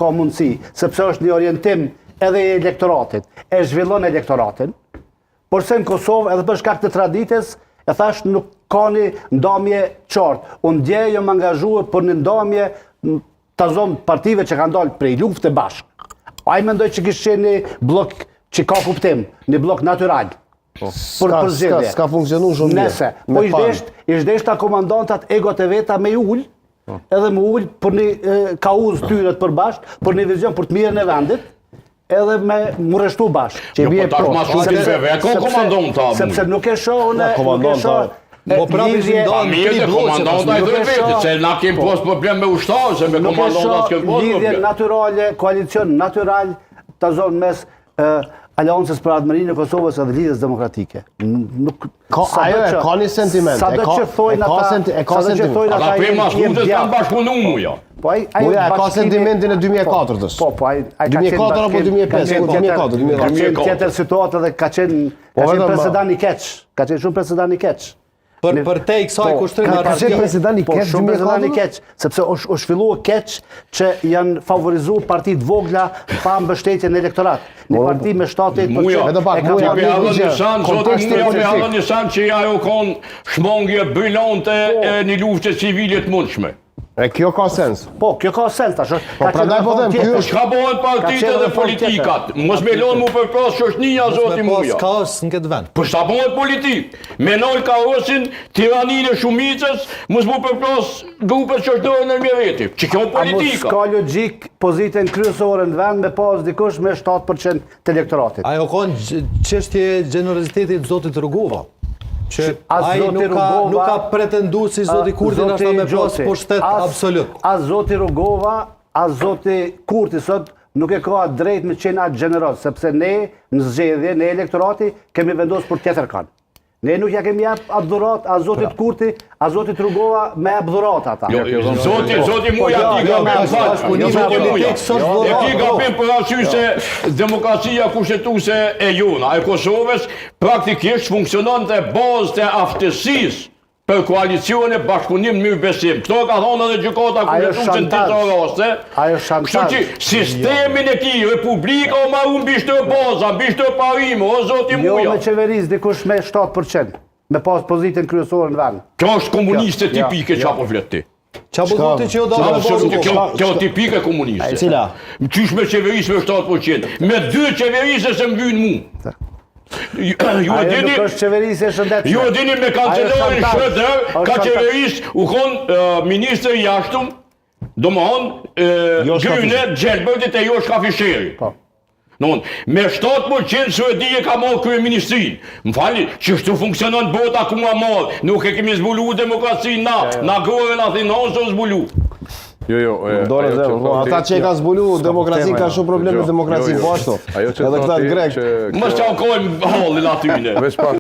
ka mundësi, sepse është një orientim edhe i elektoratit, e zhvillon elektoratin, por se në Kosovë, edhe për shkak të traditës, e thash nuk ka një ndamje qartë. Unë dje jam angazhuar për një ndamje të zonë partive që kanë dalë prej luftë bashkë. Ai mendoj që kishte një blok që ka kuptim, një blok natyral. Ska funksionu shumë mirë. Nese, po ishdeshta komandantat egot e veta me ullë, edhe me ullë për një kauz tyret për bashkë, për një vizion për të mirën e vendit, edhe me më reshtu bashkë. Jo, po tash ma shumë të veve, ka komandanta. Sepse nuk e shoh unë, nuk e shoh. Po mirë dhe komandanta i dhe vetë, se na kemë pas problem me ushtarë, se me komandanta s'kemë pas Lidhje problem. naturale, koalicion natural të zonë mes Aleancës për Admërinë e Kosovës edhe Lidhjes Demokratike. Ka një sentiment. Sado që thojnë ata... Ata prej mashtutës kanë bashkëpunu muja. Muja e ka sentimentin e 2004-ës. 2004 apo 2005? 2004. Tjetër situatë dhe ka qenë presedan i keq. Ka qenë shumë presedan i keq. Për te i kësaj kushtrim ka qenë presedan i keq 2004? Sepse është filluar keq që janë favorizuar partitë vogla pa mbështetje në elektorat. Një parti me 70%. Muja, me hallën një shanë, zotë muja me hallën një shanë që ajo konë shmongje brillante e një lufte civile të mundshme. E kjo ka sens. Po, kjo ka sens tash. Po prandaj po them, ky Çka bëhen partitë dhe politikat? Mos me lënë mu përpras shoqënia zoti muja. Pas kaos në këtë vend. Po çka bëhet politik? Me nol kaosin, tiraninë e shumicës, mos mu përpras grupet shoqërore në veti. Çi kjo politika? Ka logjik pozitën kryesore në vend me pas dikush me 7% të elektoratit. Ajo ka çështje gjeneroziteti të zotit Rugova. Që ai nuk ka pretendu si zoti Kurti nashta me pas pushtet absolut. As zoti Rugova, as zoti Kurti sot nuk e ka drejt me qenë atë gjeneroz, sepse ne në zgjedhje, ne elektorati kemi vendosur për tjetër kanë. Ne nuk ja kemi jap atë dhurat as zotit Kurti, as zotit Rugova me jap dhurat ata. Zoti muja ti gabim ti gabim për arsye se demokracia kushtetuese e jona e Kosovës praktikisht funksiononte bazë të aftësisë për koalicione bashkëpunim në mirëbesim. Kto ka thonë edhe gjykata kushtetuese në të raste. Ajo shantazh. Kështu që sistemin e këtij republika o marrë mbi çdo baza, mbi çdo parim, o zoti muja. Jo me qeveris dikush me 7%, me pas pozitën kryesore në vend. Kjo është komuniste tipike çapo flet ti. Çfarë bëhet që jo dalë Kjo tipike komuniste. Cila? Qysh me qeverisë me 7%. Me 2 qeverisë se mbyn mu. Ju e dini, ju e dini me kancelarin Schröder, ka qeverisë u konë ministër i jashtëm, domethënë Gyne, Gjelbërtit e Joshka Fisheri. Me 7% Suedia ka marrë kryeministrinë. Më fali, që shtu funksionon bota ku ma marrë. Nuk e kemi zbulu demokracinë na gore në Athinon së zbulu. Ata që ka zbulu demokracinë ka shumë problem me demokracinë po ashtu. Edhe këta grek. Mos çakojmë hallin atyne.